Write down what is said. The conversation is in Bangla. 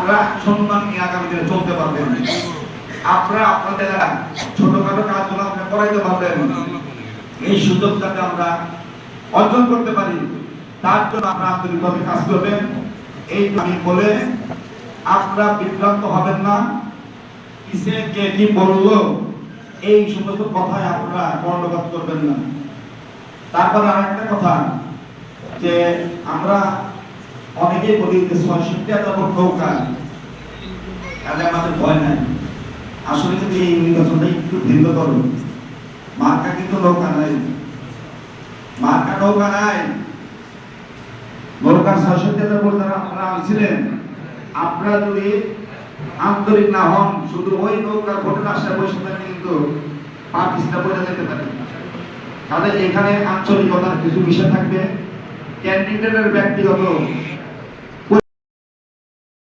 আপনারা সম্মান নিয়ে আগামী দিনে চলতে পারবেন। আপনারা আপনাদের ছোটখাটো কাজগুলো আপনারা করাইতে পারবেন। এই সুযোগটাকে আমরা অর্জন করতে পারি, তার জন্য আপনারা আন্তরিকভাবে কাজ করবেন। এই আমি বলে আপনারা বিভ্রান্ত হবেন না। কিসে কে কি বললো এই সমস্ত কথায় আপনারা কর্ণপাত করবেন না। তারপরে আরেকটা কথা, যে আমরা অনেকেই বলি যে ৬৬ নৌকা, তাহলে আমাদের ভয় নাই। আসলে কিন্তু এই নির্বাচনটা একটু ভিন্ন করুন। মার্কা কিন্তু নৌকা নাই, মার্কা নৌকা নাই। নৌকার ৬৬,০০০ ভোট যারা আপনারা আনছিলেন, আপনারা যদি আন্তরিক না হন, শুধু ওই নৌকার ভোটের আশায় বসে থাকলে কিন্তু পাকিস্তান বলে যেতে পারে। তাহলে এখানে আঞ্চলিকতার কিছু বিষয় থাকবে, ক্যান্ডিডেটের ব্যক্তিগত